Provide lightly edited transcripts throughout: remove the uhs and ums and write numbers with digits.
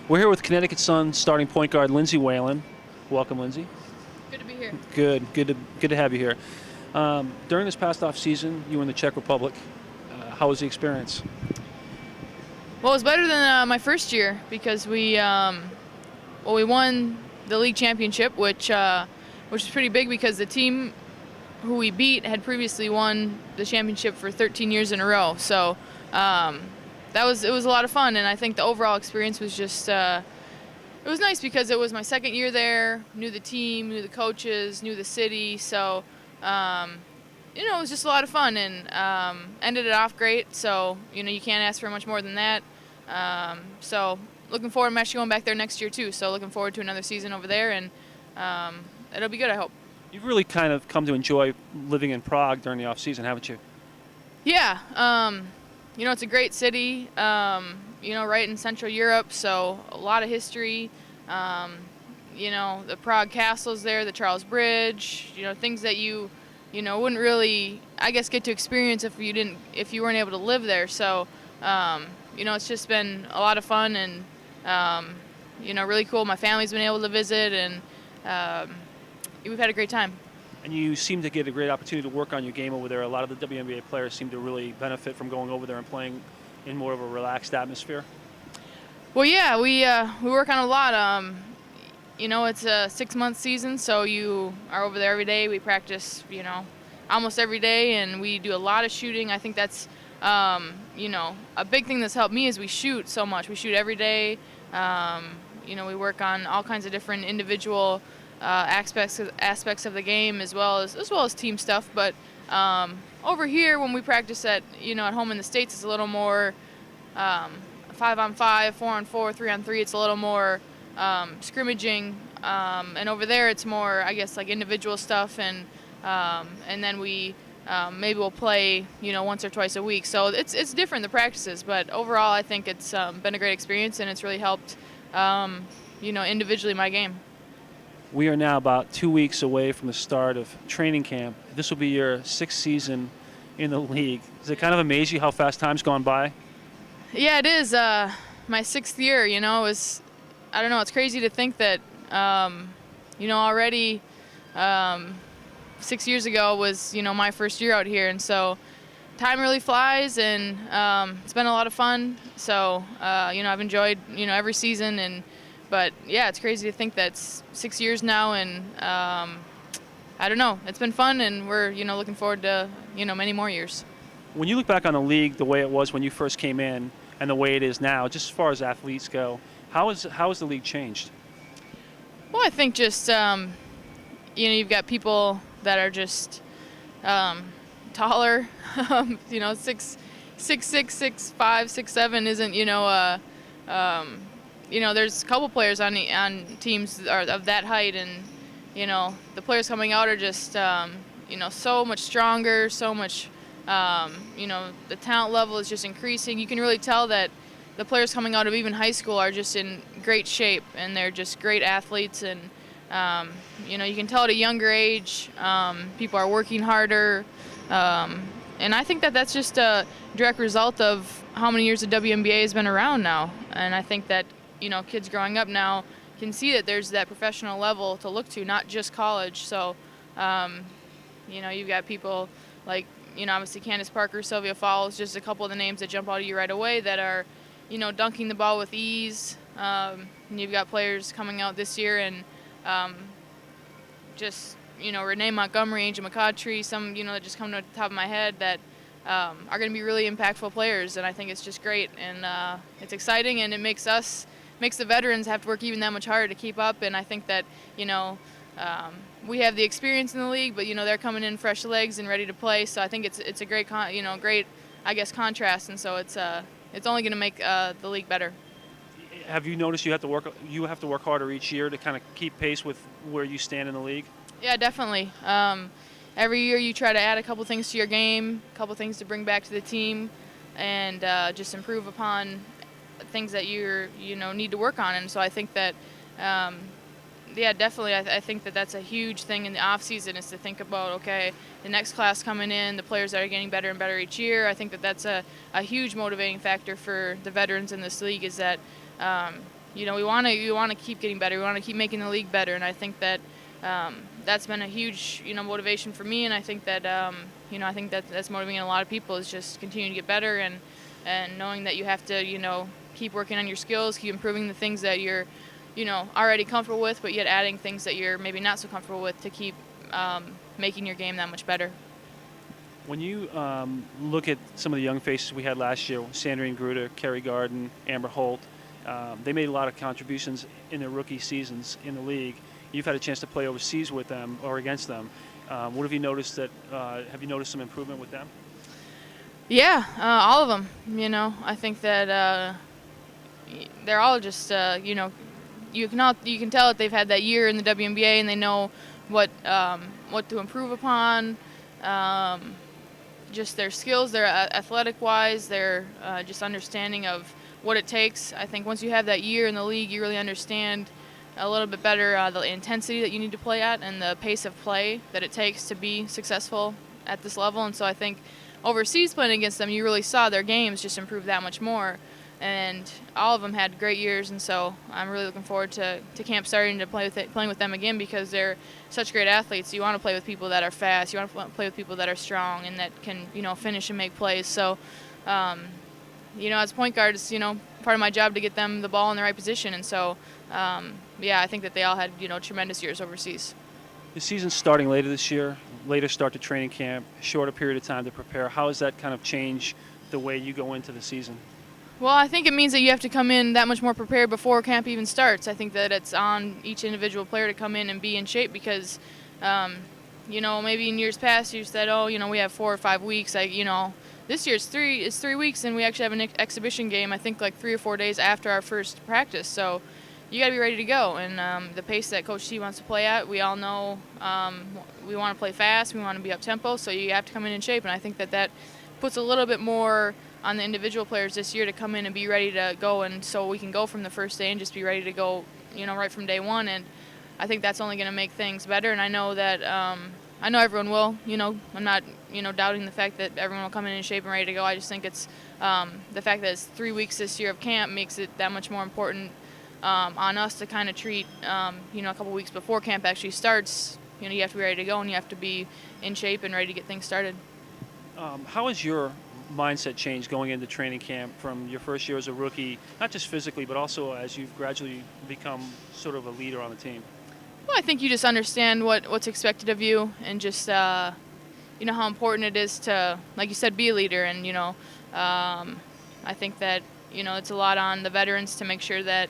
We're here with Connecticut Sun starting point guard Lindsay Whalen. Welcome, Lindsay. Good to be here. Good to have you here. During this past off season, you were in the Czech Republic. How was the experience? Well, it was better than my first year because we won the league championship, which is pretty big because the team who we beat had previously won the championship for 13 years in a row. So it was a lot of fun, and I think the overall experience was just it was nice because it was my second year there. Knew the team, knew the coaches, knew the city. So it was just a lot of fun, and ended it off great. So you can't ask for much more than that. So looking forward. I'm actually going back there next year too. So looking forward to another season over there, and it'll be good, I hope. You've really kind of come to enjoy living in Prague during the off season, haven't you? Yeah. It's a great city. Right in Central Europe, so a lot of history. The Prague Castle's there, the Charles Bridge. Things that you wouldn't really, I guess, get to experience if you weren't able to live there. So, it's just been a lot of fun and really cool. My family's been able to visit, and we've had a great time. And you seem to get a great opportunity to work on your game over there. A lot of the WNBA players seem to really benefit from going over there and playing in more of a relaxed atmosphere. Well, yeah, we work on a lot. It's a 6-month season, so you are over there every day. We practice, almost every day, and we do a lot of shooting. I think that's, a big thing that's helped me is we shoot so much. We shoot every day. We work on all kinds of different individual aspects of the game as well as team stuff. But over here, when we practice at home in the States, it's a little more 5-on-5, 4-on-4, 3-on-3. It's a little more scrimmaging, and over there it's more, I guess, like individual stuff, and then we maybe we'll play once or twice a week. So it's different, the practices, but overall I think it's been a great experience, and it's really helped individually my game. We are now about 2 weeks away from the start of training camp. This will be your 6th season in the league. Does it kind of amaze you how fast time's gone by? Yeah, it is. My 6th year, I don't know, it's crazy to think that, already 6 years ago was, my first year out here. And so time really flies, and it's been a lot of fun. So, I've enjoyed, every season. But, yeah, it's crazy to think that's 6 years now. And I don't know, it's been fun, and we're, looking forward to, many more years. When you look back on the league, the way it was when you first came in and the way it is now, just as far as athletes go, how has the league changed? Well, I think just, you've got people that are just taller, 6'6", 6'5", 6'7" isn't, there's a couple players on teams of that height, and, the players coming out are just, so much stronger, so much, the talent level is just increasing. You can really tell that the players coming out of even high school are just in great shape, and they're just great athletes. And, you can tell at a younger age, people are working harder. And I think that that's just a direct result of how many years the WNBA has been around now. And I think that, kids growing up now can see that there's that professional level to look to, not just college. So, you've got people like, obviously Candace Parker, Sylvia Fowles, just a couple of the names that jump out at you right away that are, dunking the ball with ease. And you've got players coming out this year, and Renee Montgomery, Angel McCautry, some, that just come to the top of my head that are going to be really impactful players. And I think it's just great, and it's exciting, and it makes the veterans have to work even that much harder to keep up. And I think that, we have the experience in the league, but, they're coming in fresh legs and ready to play. So I think it's a great, great, I guess, contrast. And so it's only going to make the league better. Have you noticed you have to work harder each year to kind of keep pace with where you stand in the league? Yeah, definitely. Every year you try to add a couple things to your game, a couple things to bring back to the team, and just improve upon things that you need to work on. And so I think that, definitely. I think that that's a huge thing in the off season, is to think about, okay, the next class coming in, the players that are getting better and better each year. I think that that's a huge motivating factor for the veterans in this league, is that we want to keep getting better. We want to keep making the league better, and I think that that's been a huge motivation for me, and I think that I think that's motivating a lot of people is just continuing to get better and knowing that you have to keep working on your skills, keep improving the things that you're already comfortable with, but yet adding things that you're maybe not so comfortable with to keep making your game that much better. When you look at some of the young faces we had last year, Sandrine Gruder, Kerry Garden, Amber Holt, they made a lot of contributions in their rookie seasons in the league. You've had a chance to play overseas with them or against them. What have you noticed have you noticed some improvement with them? Yeah, all of them. I think that they're all just, you can tell that they've had that year in the WNBA and they know what to improve upon. Just their skills, their athletic-wise, their just understanding of what it takes. I think once you have that year in the league, you really understand a little bit better the intensity that you need to play at and the pace of play that it takes to be successful at this level. And so I think overseas playing against them, you really saw their games just improve that much more. And all of them had great years, and so I'm really looking forward to camp starting to playing with them again because they're such great athletes. You want to play with people that are fast. You want to play with people that are strong and that can finish and make plays. So, as a point guard, it's part of my job to get them the ball in the right position. And so, I think that they all had tremendous years overseas. The season's starting later this year, later start to training camp, shorter period of time to prepare. How does that kind of change the way you go into the season? Well, I think it means that you have to come in that much more prepared before camp even starts. I think that it's on each individual player to come in and be in shape because, maybe in years past you said, we have 4 or 5 weeks. This year it's 3 weeks, and we actually have an exhibition game, I think like 3 or 4 days after our first practice. So you got to be ready to go. And the pace that Coach T wants to play at, we all know we want to play fast. We want to be up-tempo, so you have to come in shape. And I think that puts a little bit more on the individual players this year to come in and be ready to go, and so we can go from the first day and just be ready to go, right from day one. And I think that's only going to make things better. And I know that I know everyone will. I'm not doubting the fact that everyone will come in shape and ready to go. I just think it's the fact that it's 3 weeks this year of camp makes it that much more important on us to kind of treat a couple weeks before camp actually starts. You have to be ready to go and you have to be in shape and ready to get things started. How has your mindset change going into training camp from your first year as a rookie, not just physically, but also as you've gradually become sort of a leader on the team? Well, I think you just understand what's expected of you and just, how important it is to, like you said, be a leader. And, I think that, it's a lot on the veterans to make sure that,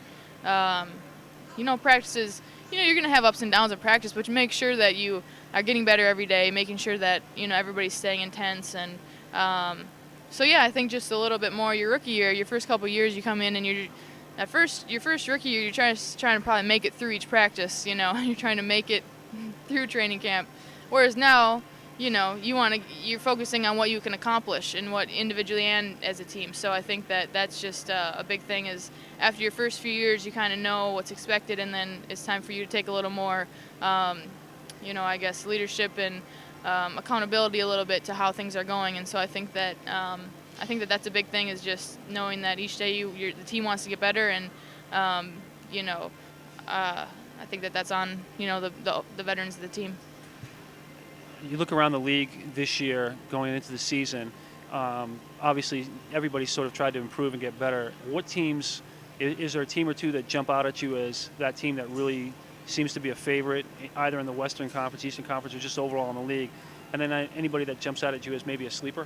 practices, you're going to have ups and downs of practice, but make sure that you are getting better every day, making sure that, everybody's staying intense. And, I think just a little bit more your rookie year, your first couple years you come in and your first rookie year, you're trying to probably make it through each practice, you're trying to make it through training camp. Whereas now, you're focusing on what you can accomplish and what individually and as a team. So I think that's just a big thing is after your first few years, you kind of know what's expected, and then it's time for you to take a little more, I guess leadership and accountability a little bit to how things are going. And so I think that that's a big thing is just knowing that each day the team wants to get better, and I think that's on the veterans of the team. You look around the league this year going into the season, obviously everybody sort of tried to improve and get better. What teams, is there a team or two that jump out at you as that team that really seems to be a favorite, either in the Western Conference, Eastern Conference, or just overall in the league? And then anybody that jumps out at you as maybe a sleeper?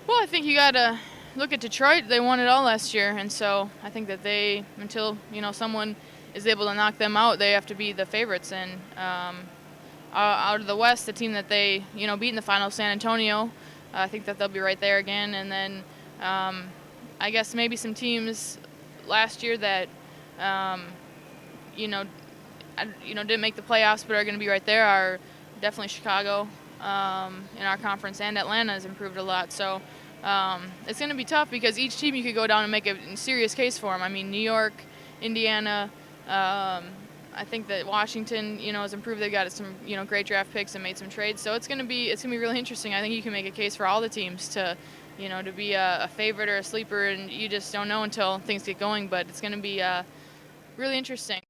Well, I think you got to look at Detroit. They won it all last year, and so I think that they, until someone is able to knock them out, they have to be the favorites. And out of the West, the team that they beat in the final, San Antonio, I think that they'll be right there again. And then I guess maybe some teams last year that didn't make the playoffs but are going to be right there are definitely Chicago in our conference, and Atlanta has improved a lot. So it's going to be tough because each team you could go down and make a serious case for them. I mean, New York, Indiana, I think that Washington, has improved. They've got some, great draft picks and made some trades. So it's going to be really interesting. I think you can make a case for all the teams to to be a favorite or a sleeper, and you just don't know until things get going. But it's going to be really interesting.